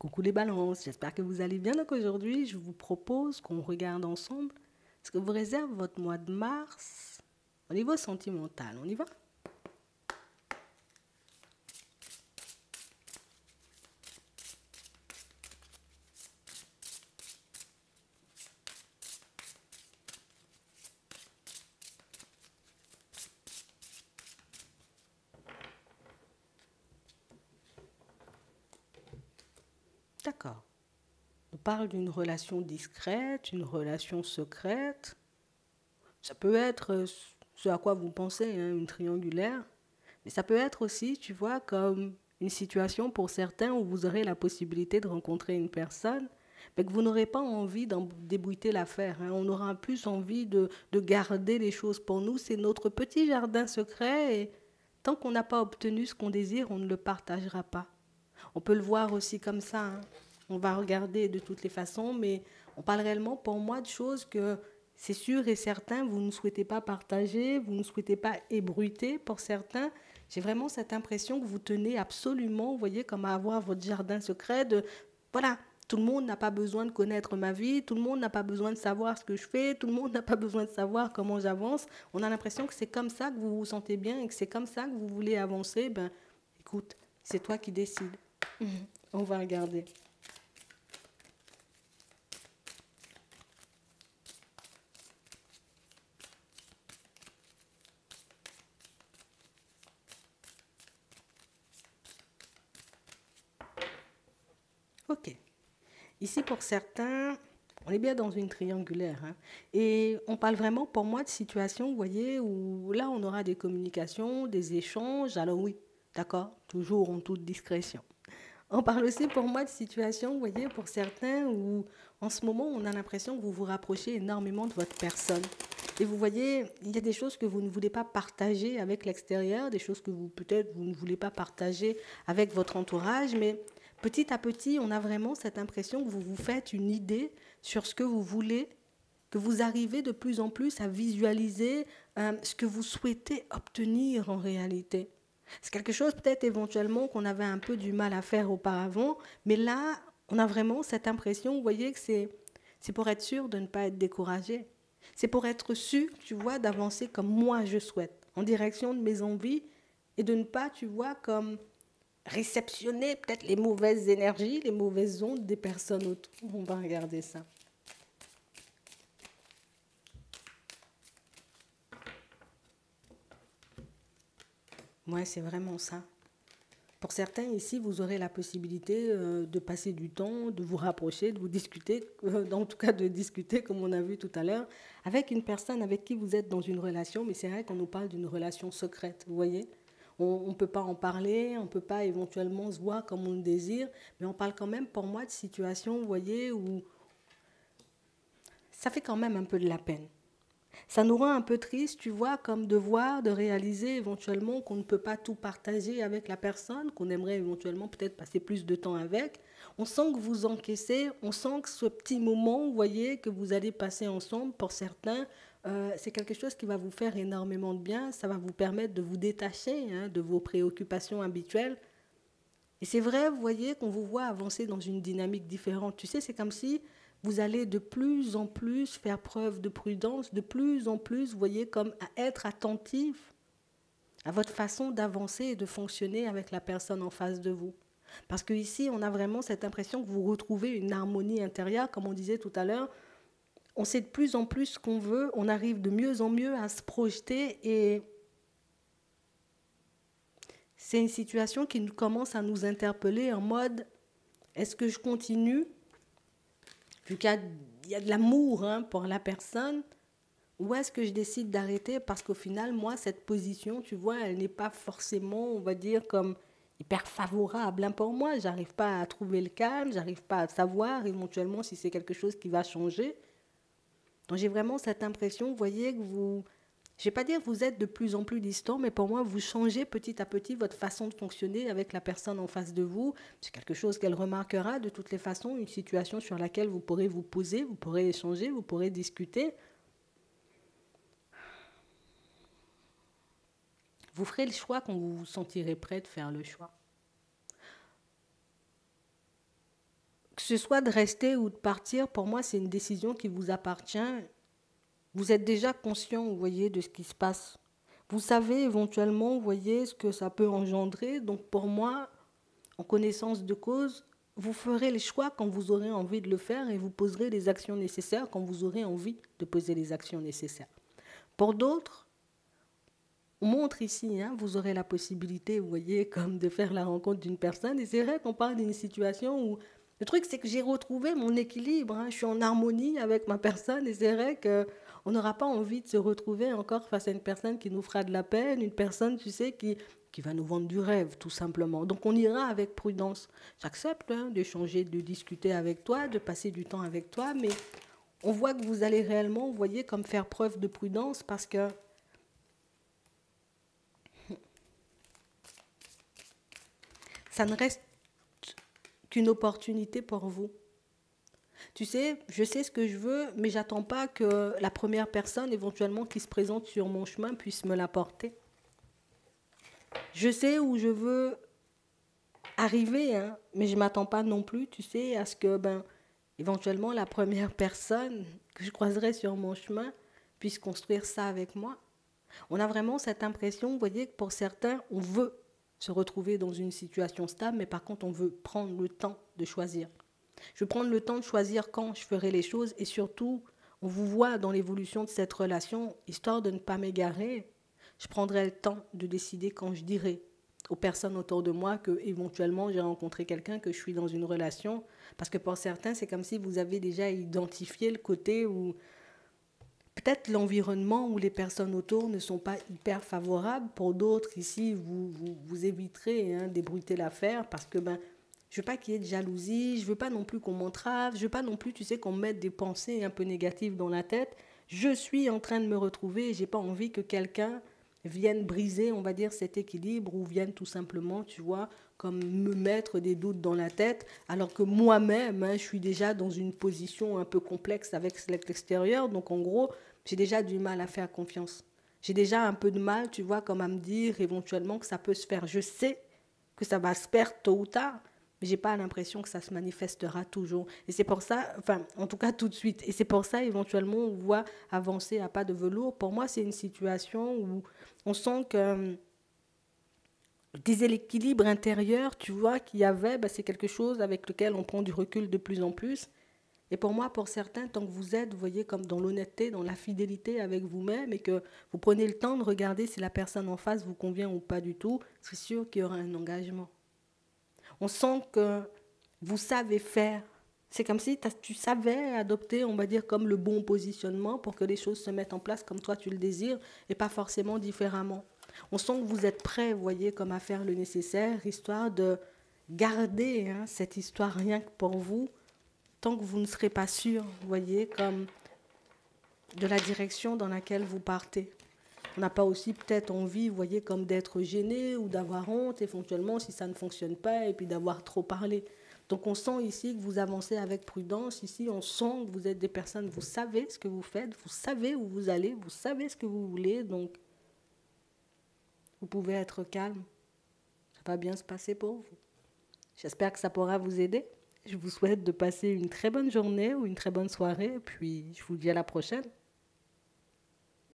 Coucou les balances, j'espère que vous allez bien. Donc aujourd'hui, je vous propose qu'on regarde ensemble ce que vous réserve votre mois de mars au niveau sentimental. On y va? D'accord. On parle d'une relation discrète, une relation secrète. Ça peut être ce à quoi vous pensez, hein, une triangulaire. Mais ça peut être aussi, tu vois, comme une situation pour certains où vous aurez la possibilité de rencontrer une personne, mais que vous n'aurez pas envie d'en débouiter l'affaire, hein. On aura plus envie de garder les choses pour nous. C'est notre petit jardin secret et tant qu'on n'a pas obtenu ce qu'on désire, on ne le partagera pas. On peut le voir aussi comme ça, hein. On va regarder de toutes les façons, mais on parle réellement pour moi de choses que c'est sûr et certain, vous ne souhaitez pas partager, vous ne souhaitez pas ébruiter pour certains. J'ai vraiment cette impression que vous tenez absolument, vous voyez, comme à avoir votre jardin secret de, voilà, tout le monde n'a pas besoin de connaître ma vie, tout le monde n'a pas besoin de savoir ce que je fais, tout le monde n'a pas besoin de savoir comment j'avance. On a l'impression que c'est comme ça que vous vous sentez bien et que c'est comme ça que vous voulez avancer. Ben, écoute, c'est toi qui décides. On va regarder. Ok. Ici, pour certains, on est bien dans une triangulaire, hein. Et on parle vraiment, pour moi, de situations, vous voyez, où là, on aura des communications, des échanges. Alors oui, d'accord, toujours en toute discrétion. On parle aussi pour moi de situations, vous voyez, pour certains où en ce moment, on a l'impression que vous vous rapprochez énormément de votre personne. Et vous voyez, il y a des choses que vous ne voulez pas partager avec l'extérieur, des choses que vous peut-être vous ne voulez pas partager avec votre entourage, mais petit à petit, on a vraiment cette impression que vous vous faites une idée sur ce que vous voulez, que vous arrivez de plus en plus à visualiser ce que vous souhaitez obtenir en réalité. C'est quelque chose peut-être éventuellement qu'on avait un peu du mal à faire auparavant, mais là, on a vraiment cette impression, vous voyez, que c'est pour être sûr de ne pas être découragé. C'est pour être sûr, tu vois, d'avancer comme moi je souhaite, en direction de mes envies, et de ne pas, tu vois, comme réceptionner peut-être les mauvaises énergies, les mauvaises ondes des personnes autour. On va regarder ça. Ouais, c'est vraiment ça. Pour certains ici, vous aurez la possibilité de passer du temps, de vous rapprocher, de vous discuter, en tout cas de discuter, comme on a vu tout à l'heure, avec une personne avec qui vous êtes dans une relation, mais c'est vrai qu'on nous parle d'une relation secrète, vous voyez. On ne peut pas en parler, on ne peut pas éventuellement se voir comme on le désire, mais on parle quand même pour moi de situations, vous voyez, où ça fait quand même un peu de la peine. Ça nous rend un peu triste, tu vois, comme de voir, de réaliser éventuellement qu'on ne peut pas tout partager avec la personne, qu'on aimerait éventuellement peut-être passer plus de temps avec. On sent que vous encaissez, on sent que ce petit moment, vous voyez, que vous allez passer ensemble, pour certains, c'est quelque chose qui va vous faire énormément de bien, ça va vous permettre de vous détacher, hein, de vos préoccupations habituelles. Et c'est vrai, vous voyez, qu'on vous voit avancer dans une dynamique différente. Tu sais, c'est comme si vous allez de plus en plus faire preuve de prudence, de plus en plus, vous voyez, comme à être attentif à votre façon d'avancer et de fonctionner avec la personne en face de vous. Parce qu'ici, on a vraiment cette impression que vous retrouvez une harmonie intérieure, comme on disait tout à l'heure. On sait de plus en plus ce qu'on veut, on arrive de mieux en mieux à se projeter et c'est une situation qui commence à nous interpeller en mode est-ce que je continue vu qu'il y a de l'amour, hein, pour la personne, ou est-ce que je décide d'arrêter parce qu'au final, moi, cette position, tu vois, elle n'est pas forcément, on va dire, comme hyper favorable, hein, pour moi. J'arrive pas à trouver le calme, j'arrive pas à savoir éventuellement si c'est quelque chose qui va changer. Donc j'ai vraiment cette impression, vous voyez, que vous, je ne vais pas dire que vous êtes de plus en plus distant, mais pour moi, vous changez petit à petit votre façon de fonctionner avec la personne en face de vous. C'est quelque chose qu'elle remarquera de toutes les façons, une situation sur laquelle vous pourrez vous poser, vous pourrez échanger, vous pourrez discuter. Vous ferez le choix quand vous vous sentirez prêt de faire le choix. ce soit de rester ou de partir, pour moi, c'est une décision qui vous appartient. Vous êtes déjà conscient, vous voyez, de ce qui se passe. Vous savez éventuellement, vous voyez, ce que ça peut engendrer. Donc pour moi, en connaissance de cause, vous ferez les choix quand vous aurez envie de le faire et vous poserez les actions nécessaires quand vous aurez envie de poser les actions nécessaires. Pour d'autres, on montre ici, hein, vous aurez la possibilité, vous voyez, comme de faire la rencontre d'une personne. Et c'est vrai qu'on parle d'une situation où le truc, c'est que j'ai retrouvé mon équilibre. Hein, je suis en harmonie avec ma personne et c'est vrai qu'on n'aura pas envie de se retrouver encore face à une personne qui nous fera de la peine, une personne, tu sais, qui va nous vendre du rêve, tout simplement. Donc on ira avec prudence. J'accepte hein, d'échanger, de discuter avec toi, de passer du temps avec toi, mais on voit que vous allez réellement, vous voyez, comme faire preuve de prudence parce que ça ne reste qu'une opportunité pour vous. Tu sais, je sais ce que je veux, mais j'attends pas que la première personne éventuellement qui se présente sur mon chemin puisse me l'apporter. Je sais où je veux arriver, hein, mais je m'attends pas non plus, tu sais, à ce que, éventuellement, la première personne que je croiserai sur mon chemin puisse construire ça avec moi. On a vraiment cette impression, vous voyez, que pour certains, on veut se retrouver dans une situation stable, mais par contre, on veut prendre le temps de choisir. Je vais prendre le temps de choisir quand je ferai les choses et surtout, on vous voit dans l'évolution de cette relation, histoire de ne pas m'égarer, je prendrai le temps de décider quand je dirai aux personnes autour de moi que éventuellement j'ai rencontré quelqu'un, que je suis dans une relation, parce que pour certains, c'est comme si vous avez déjà identifié le côté où peut-être l'environnement ou les personnes autour ne sont pas hyper favorables. Pour d'autres, ici, vous éviterez hein, d'ébruiter l'affaire parce que je veux pas qu'il y ait de jalousie, je veux pas non plus qu'on m'entrave, je veux pas non plus, tu sais, qu'on me mette des pensées un peu négatives dans la tête. Je suis en train de me retrouver et j'ai pas envie que quelqu'un vienne briser, on va dire, cet équilibre ou vienne tout simplement, tu vois, comme me mettre des doutes dans la tête, alors que moi-même, hein, je suis déjà dans une position un peu complexe avec l'extérieur. Donc en gros, j'ai déjà du mal à faire confiance. J'ai déjà un peu de mal, tu vois, comme à me dire éventuellement que ça peut se faire. Je sais que ça va se perdre tôt ou tard, mais j'ai pas l'impression que ça se manifestera toujours. Et c'est pour ça, enfin, en tout cas tout de suite. Et c'est pour ça, éventuellement, on voit avancer à pas de velours. Pour moi, c'est une situation où on sent que déséquilibre intérieur, tu vois, qu'il y avait, c'est quelque chose avec lequel on prend du recul de plus en plus. Et pour moi, pour certains, tant que vous êtes, vous voyez, comme dans l'honnêteté, dans la fidélité avec vous-même, et que vous prenez le temps de regarder si la personne en face vous convient ou pas du tout, c'est sûr qu'il y aura un engagement. On sent que vous savez faire. C'est comme si tu savais adopter, on va dire, comme le bon positionnement pour que les choses se mettent en place comme toi tu le désires et pas forcément différemment. On sent que vous êtes prêt, vous voyez, comme à faire le nécessaire, histoire de garder hein, cette histoire rien que pour vous, tant que vous ne serez pas sûr, vous voyez, comme de la direction dans laquelle vous partez. On n'a pas aussi peut-être envie, vous voyez, comme d'être gêné ou d'avoir honte éventuellement si ça ne fonctionne pas et puis d'avoir trop parlé. Donc on sent ici que vous avancez avec prudence. Ici, on sent que vous êtes des personnes, vous savez ce que vous faites, vous savez où vous allez, vous savez ce que vous voulez. Donc vous pouvez être calme. Ça va bien se passer pour vous. J'espère que ça pourra vous aider. Je vous souhaite de passer une très bonne journée ou une très bonne soirée. Et puis je vous dis à la prochaine.